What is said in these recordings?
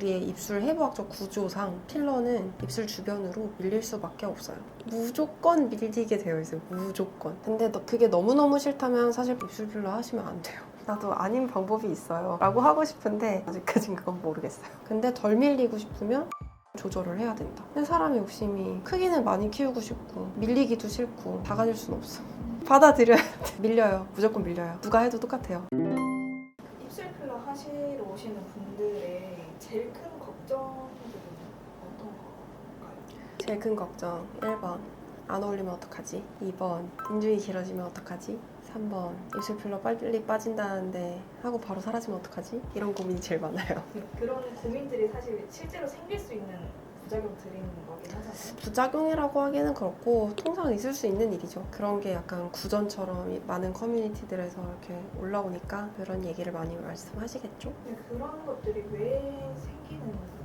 우리의 입술 해부학적 구조상 필러는 입술 주변으로 밀릴 수밖에 없어요. 무조건 밀리게 되어 있어요. 무조건. 근데 그게 너무너무 싫다면 사실 입술 필러 하시면 안 돼요. 나도 아닌 방법이 있어요 라고 하고 싶은데 아직까진 그건 모르겠어요. 근데 덜 밀리고 싶으면 조절을 해야 된다. 근데 사람의 욕심이 크기는 많이 키우고 싶고 밀리기도 싫고 다 가질 순 없어. 받아들여야 돼. 밀려요. 무조건 밀려요. 누가 해도 똑같아요. 입술 필러 하시러 오시는 분들의 제일 큰 걱정들은 어떤 건가요? 제일 큰 걱정 1번 안 어울리면 어떡하지? 2번 인중이 길어지면 어떡하지? 3번 입술 필러 빨리 빠진다는데 하고 바로 사라지면 어떡하지? 이런 고민이 제일 많아요. 그런 고민들이 사실 실제로 생길 수 있는 부작용들인 거긴 하잖아요. 부작용이라고 하기는 그렇고 통상 있을 수 있는 일이죠. 그런 게 약간 구전처럼 많은 커뮤니티들에서 이렇게 올라오니까 그런 얘기를 많이 말씀하시겠죠? 근데 그런 것들이 왜 생기는 건가요?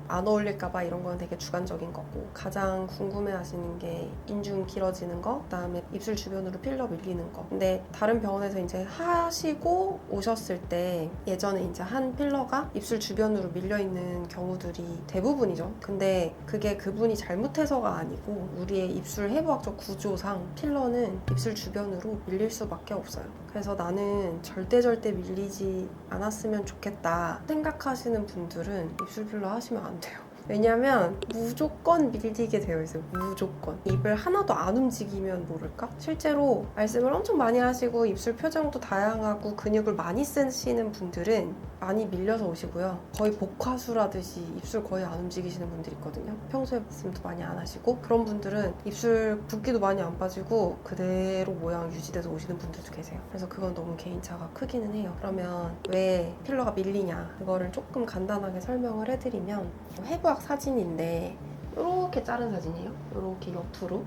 안 어울릴까봐 이런 건 되게 주관적인 거고, 가장 궁금해하시는 게 인중 길어지는 거, 그다음에 입술 주변으로 필러 밀리는 거. 근데 다른 병원에서 이제 하시고 오셨을 때 예전에 이제 한 필러가 입술 주변으로 밀려 있는 경우들이 대부분이죠. 근데 그게 그분이 잘못해서가 아니고 우리의 입술 해부학적 구조상 필러는 입술 주변으로 밀릴 수밖에 없어요. 그래서 나는 절대 밀리지 않았으면 좋겠다 생각하시는 분들은 입술 필러 하시면 안 돼요. 왜냐면 무조건 밀리게 되어 있어요. 무조건. 입을 하나도 안 움직이면 모를까? 실제로 말씀을 엄청 많이 하시고 입술 표정도 다양하고 근육을 많이 쓰시는 분들은 많이 밀려서 오시고요. 거의 복화술하듯이 입술 거의 안 움직이시는 분들이 있거든요. 평소에 말씀도 많이 안 하시고, 그런 분들은 입술 붓기도 많이 안 빠지고 그대로 모양 유지돼서 오시는 분들도 계세요. 그래서 그건 너무 개인차가 크기는 해요. 그러면 왜 필러가 밀리냐? 그거를 조금 간단하게 설명을 해드리면, 해부학 사진인데 이렇게 자른 사진이에요. 이렇게 옆으로.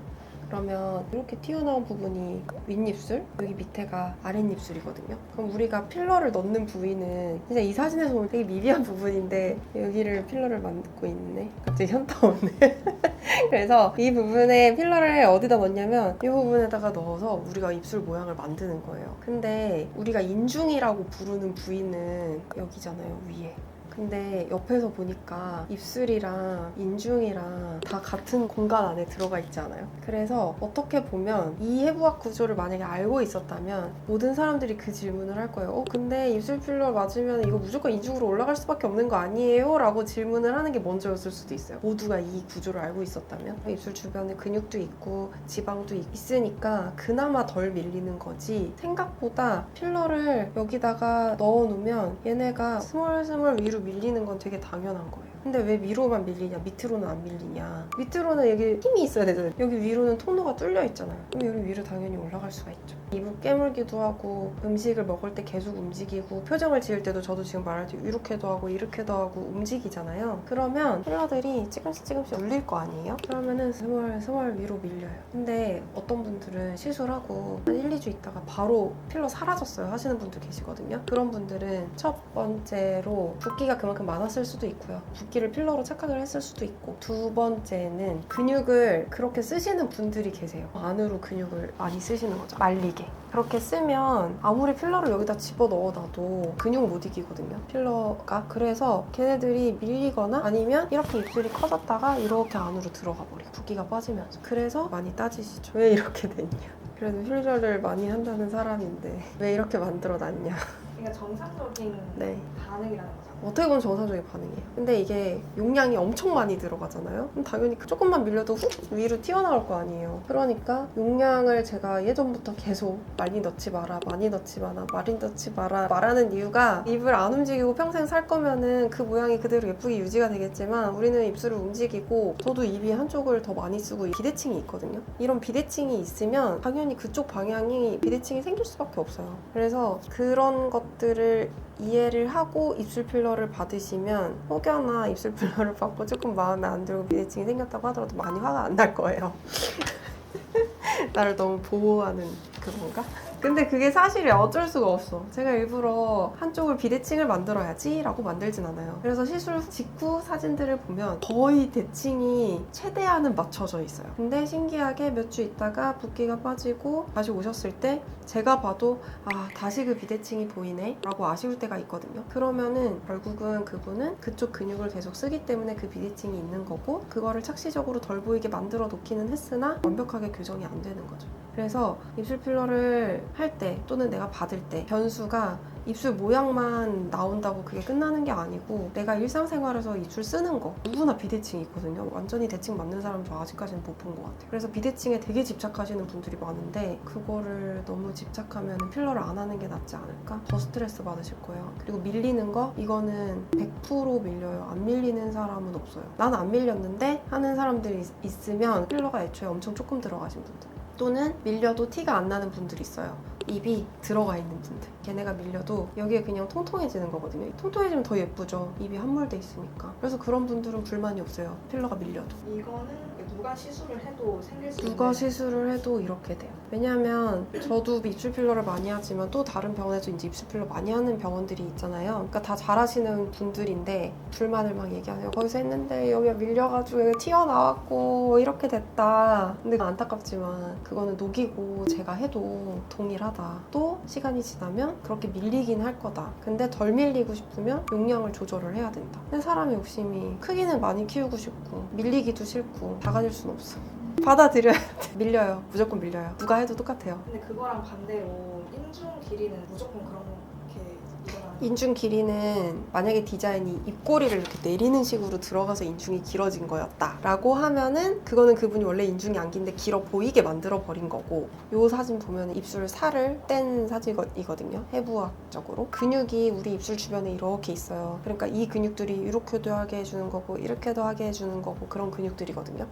그러면 이렇게 튀어나온 부분이 윗입술, 여기 밑에가 아랫입술이거든요. 그럼 우리가 필러를 넣는 부위는 진짜 이 사진에서 보면 되게 미비한 부분인데 여기를 필러를 만들고 있네. 갑자기 현타 오네. 그래서 이 부분에 필러를 어디다 넣냐면 이 부분에다가 넣어서 우리가 입술 모양을 만드는 거예요. 근데 우리가 인중이라고 부르는 부위는 여기잖아요, 위에. 근데 옆에서 보니까 입술이랑 인중이랑 다 같은 공간 안에 들어가 있지 않아요? 그래서 어떻게 보면 이 해부학 구조를 만약에 알고 있었다면 모든 사람들이 그 질문을 할 거예요. 근데 입술 필러 맞으면 이거 무조건 인중으로 올라갈 수밖에 없는 거 아니에요? 라고 질문을 하는 게 먼저였을 수도 있어요. 모두가 이 구조를 알고 있었다면. 입술 주변에 근육도 있고 지방도 있으니까 그나마 덜 밀리는 거지, 생각보다 필러를 여기다가 넣어놓으면 얘네가 스멀스멀 위로 밀리는 건 되게 당연한 거예요. 근데 왜 위로만 밀리냐, 밑으로는 안 밀리냐? 밑으로는 여기 힘이 있어야 되잖아요. 여기 위로는 통로가 뚫려 있잖아요. 그럼 여기 위로 당연히 올라갈 수가 있죠. 입을 깨물기도 하고 음식을 먹을 때 계속 움직이고 표정을 지을 때도 저도 지금 말할 때 이렇게도 하고 이렇게도 하고 움직이잖아요. 그러면 필러들이 조금씩 눌릴 거 아니에요? 그러면은 스멀스멀 위로 밀려요. 근데 어떤 분들은 시술하고 한 1, 2주 있다가 바로 필러 사라졌어요 하시는 분들 계시거든요. 그런 분들은 첫 번째로 붓기가 그만큼 많았을 수도 있고요. 붓기를 필러로 착각을 했을 수도 있고, 두 번째는 근육을 그렇게 쓰시는 분들이 계세요. 안으로 근육을 많이 쓰시는 거죠. 말리게. 그렇게 쓰면 아무리 필러를 여기다 집어넣어놔도 근육 못 이기거든요, 필러가. 그래서 걔네들이 밀리거나 아니면 이렇게 입술이 커졌다가 이렇게 안으로 들어가 버려요, 붓기가 빠지면서. 그래서 많이 따지시죠. 왜 이렇게 됐냐. 그래도 필러를 많이 한다는 사람인데 왜 이렇게 만들어놨냐. 그러니까 정상적인 네. 반응이라는 거죠. 어떻게 보면 정상적인 반응이에요. 근데 이게 용량이 엄청 많이 들어가잖아요. 그럼 당연히 조금만 밀려도 훅 위로 튀어나올 거 아니에요. 그러니까 용량을 제가 예전부터 계속 많이 넣지 마라, 많이 넣지 마라, 많이 넣지 마라 말하는 이유가, 입을 안 움직이고 평생 살 거면은 그 모양이 그대로 예쁘게 유지가 되겠지만 우리는 입술을 움직이고, 저도 입이 한쪽을 더 많이 쓰고 비대칭이 있거든요. 이런 비대칭이 있으면 당연히 그쪽 방향이 비대칭이 생길 수밖에 없어요. 그래서 그런 것들을 이해를 하고 입술 필러를 받으시면 혹여나 입술 필러를 받고 조금 마음에 안 들고 비대칭이 생겼다고 하더라도 많이 화가 안 날 거예요. 나를 너무 보호하는 그건가? 근데 그게 사실이 어쩔 수가 없어. 제가 일부러 한쪽을 비대칭을 만들어야지 라고 만들진 않아요. 그래서 시술 직후 사진들을 보면 거의 대칭이 최대한은 맞춰져 있어요. 근데 신기하게 몇 주 있다가 붓기가 빠지고 다시 오셨을 때 제가 봐도 다시 그 비대칭이 보이네 라고 아쉬울 때가 있거든요. 그러면은 결국은 그분은 그쪽 근육을 계속 쓰기 때문에 그 비대칭이 있는 거고, 그거를 착시적으로 덜 보이게 만들어 놓기는 했으나 완벽하게 교정이 안 되는 거죠. 그래서 입술 필러를 할 때 또는 내가 받을 때 변수가 입술 모양만 나온다고 그게 끝나는 게 아니고, 내가 일상생활에서 입술 쓰는 거 누구나 비대칭이 있거든요. 완전히 대칭 맞는 사람 저 아직까지는 못 본 것 같아요. 그래서 비대칭에 되게 집착하시는 분들이 많은데, 그거를 너무 집착하면 필러를 안 하는 게 낫지 않을까? 더 스트레스 받으실 거예요. 그리고 밀리는 거, 이거는 100% 밀려요. 안 밀리는 사람은 없어요. 난 안 밀렸는데 하는 사람들이 있으면 필러가 애초에 엄청 조금 들어가신 분들, 또는 밀려도 티가 안 나는 분들이 있어요. 입이 들어가 있는 분들, 걔네가 밀려도 여기에 그냥 통통해지는 거거든요. 통통해지면 더 예쁘죠, 입이 함몰돼 있으니까. 그래서 그런 분들은 불만이 없어요, 필러가 밀려도. 이거는 누가 시술을 해도 생길 수 있는 누가 시술을 해도 이렇게 돼요. 왜냐면 저도 입술 필러를 많이 하지만 또 다른 병원에서 이제 입술 필러 많이 하는 병원들이 있잖아요. 그러니까 다 잘하시는 분들인데 불만을 막 얘기하세요. 거기서 했는데 여기가 밀려가지고 여기 튀어나왔고 이렇게 됐다. 근데 안타깝지만 그거는 녹이고 제가 해도 동일하다. 또 시간이 지나면 그렇게 밀리긴 할 거다. 근데 덜 밀리고 싶으면 용량을 조절을 해야 된다. 근데 사람의 욕심이, 크기는 많이 키우고 싶고 밀리기도 싫고 다 가질 순 없어. 받아들여야 돼. 밀려요. 무조건 밀려요. 누가 해도 똑같아요. 근데 그거랑 반대로 인중 길이는 무조건 그렇게 일어나는 인중 길이는 만약에 디자인이 입꼬리를 이렇게 내리는 식으로 들어가서 인중이 길어진 거였다 라고 하면은 그거는 그분이 원래 인중이 안 긴데 길어 보이게 만들어 버린 거고, 요 사진 보면 입술 살을 뗀 사진이거든요. 해부학적으로 근육이 우리 입술 주변에 이렇게 있어요. 그러니까 이 근육들이 이렇게도 하게 해주는 거고 이렇게도 하게 해주는 거고, 그런 근육들이거든요.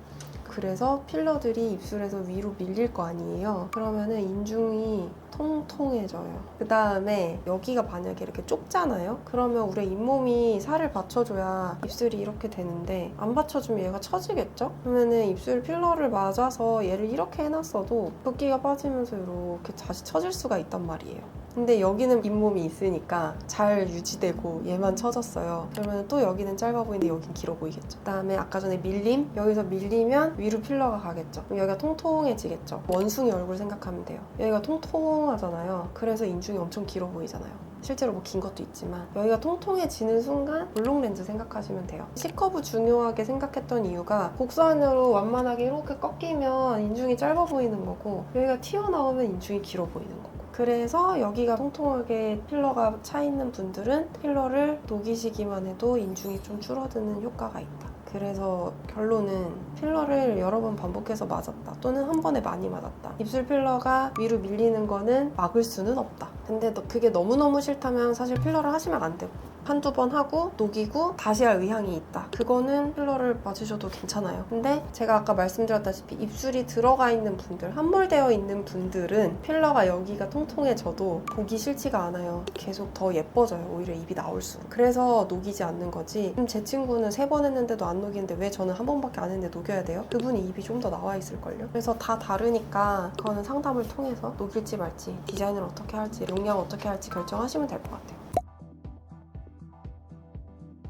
그래서 필러들이 입술에서 위로 밀릴 거 아니에요. 그러면은 인중이 통통해져요. 그 다음에 여기가 만약에 이렇게 좁잖아요? 그러면 우리 잇몸이 살을 받쳐줘야 입술이 이렇게 되는데, 안 받쳐주면 얘가 처지겠죠? 그러면은 입술 필러를 맞아서 얘를 이렇게 해놨어도 붓기가 빠지면서 이렇게 다시 처질 수가 있단 말이에요. 근데 여기는 잇몸이 있으니까 잘 유지되고 얘만 처졌어요. 그러면 또 여기는 짧아 보이는데 여긴 길어 보이겠죠. 그다음에 아까 전에 밀림, 여기서 밀리면 위로 필러가 가겠죠. 그럼 여기가 통통해지겠죠. 원숭이 얼굴 생각하면 돼요. 여기가 통통하잖아요. 그래서 인중이 엄청 길어 보이잖아요. 실제로 뭐 긴 것도 있지만 여기가 통통해지는 순간 볼록 렌즈 생각하시면 돼요. C커브 중요하게 생각했던 이유가 곡선으로 완만하게 이렇게 꺾이면 인중이 짧아 보이는 거고, 여기가 튀어나오면 인중이 길어 보이는 거고. 그래서 여기가 통통하게 필러가 차 있는 분들은 필러를 녹이시기만 해도 인중이 좀 줄어드는 효과가 있다. 그래서 결론은 필러를 여러 번 반복해서 맞았다, 또는 한 번에 많이 맞았다, 입술 필러가 위로 밀리는 거는 막을 수는 없다. 근데 그게 너무너무 싫다면 사실 필러를 하시면 안 되고, 한두 번 하고 녹이고 다시 할 의향이 있다, 그거는 필러를 맞으셔도 괜찮아요. 근데 제가 아까 말씀드렸다시피 입술이 들어가 있는 분들, 함몰되어 있는 분들은 필러가 여기가 통통해져도 보기 싫지가 않아요. 계속 더 예뻐져요, 오히려 입이 나올수록. 그래서 녹이지 않는 거지. 제 친구는 3번 했는데도 안 녹이는데 왜 저는 한 번밖에 안 했는데 녹여야 돼요? 그분이 입이 좀 더 나와 있을걸요? 그래서 다 다르니까 그거는 상담을 통해서 녹일지 말지, 디자인을 어떻게 할지, 용량 어떻게 할지 결정하시면 될 것 같아요.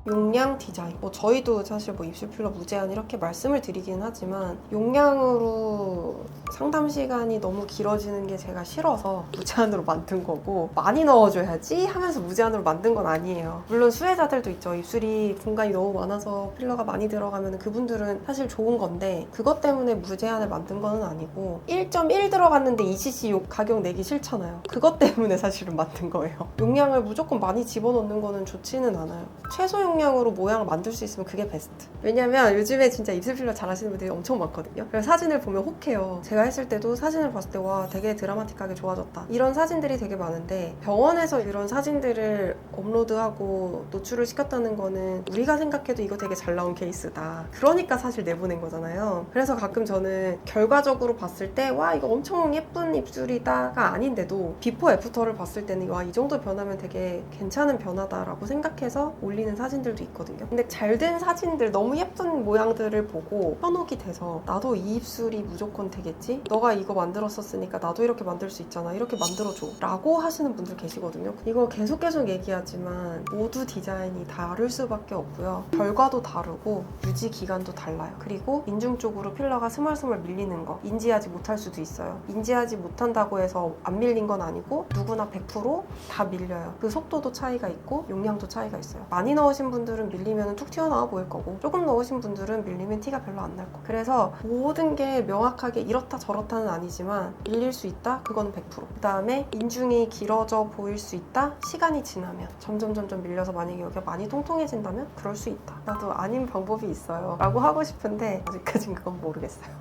용량 디자인, 저희도 사실 입술 필러 무제한 이렇게 말씀을 드리긴 하지만, 용량으로 상담 시간이 너무 길어지는 게 제가 싫어서 무제한으로 만든 거고, 많이 넣어줘야지 하면서 무제한으로 만든 건 아니에요. 물론 수혜자들도 있죠. 입술이 공간이 너무 많아서 필러가 많이 들어가면 그분들은 사실 좋은 건데, 그것 때문에 무제한을 만든 건 아니고, 1.1 들어갔는데 2cc 가격 내기 싫잖아요. 그것 때문에 사실은 만든 거예요. 용량을 무조건 많이 집어넣는 거는 좋지는 않아요. 최소 용량으로 모양을 만들 수 있으면 그게 베스트. 왜냐면 요즘에 진짜 입술 필러 잘하시는 분들이 엄청 많거든요. 그래서 사진을 보면 혹해요. 제가 했을 때도 사진을 봤을 때 와, 되게 드라마틱하게 좋아졌다, 이런 사진들이 되게 많은데, 병원에서 이런 사진들을 업로드하고 노출을 시켰다는 거는 우리가 생각해도 이거 되게 잘 나온 케이스다, 그러니까 사실 내보낸 거잖아요. 그래서 가끔 저는 결과적으로 봤을 때 와, 이거 엄청 예쁜 입술이다가 아닌데도 비포 애프터를 봤을 때는 와, 이 정도 변하면 되게 괜찮은 변화다라고 생각해서 올리는 사진들 사진들도 있거든요. 근데 잘 된 사진들, 너무 예쁜 모양들을 보고 현혹이 돼서 나도 이 입술이 무조건 되겠지? 너가 이거 만들었었으니까 나도 이렇게 만들 수 있잖아. 이렇게 만들어줘. 라고 하시는 분들 계시거든요. 이거 계속 얘기하지만 모두 디자인이 다를 수밖에 없고요. 결과도 다르고 유지 기간도 달라요. 그리고 인중 쪽으로 필러가 스멀스멀 밀리는 거 인지하지 못할 수도 있어요. 인지하지 못한다고 해서 안 밀린 건 아니고 누구나 100%다 밀려요. 그 속도도 차이가 있고 용량도 차이가 있어요. 많이 넣으신 분들은 밀리면 툭 튀어나와 보일 거고 조금 넣으신 분들은 밀리면 티가 별로 안 날 거고. 그래서 모든 게 명확하게 이렇다 저렇다는 아니지만 밀릴 수 있다? 그거는 100%. 그 다음에 인중이 길어져 보일 수 있다? 시간이 지나면 점점 밀려서 만약에 여기가 많이 통통해진다면 그럴 수 있다. 나도 아닌 방법이 있어요 라고 하고 싶은데 아직까진 그건 모르겠어요.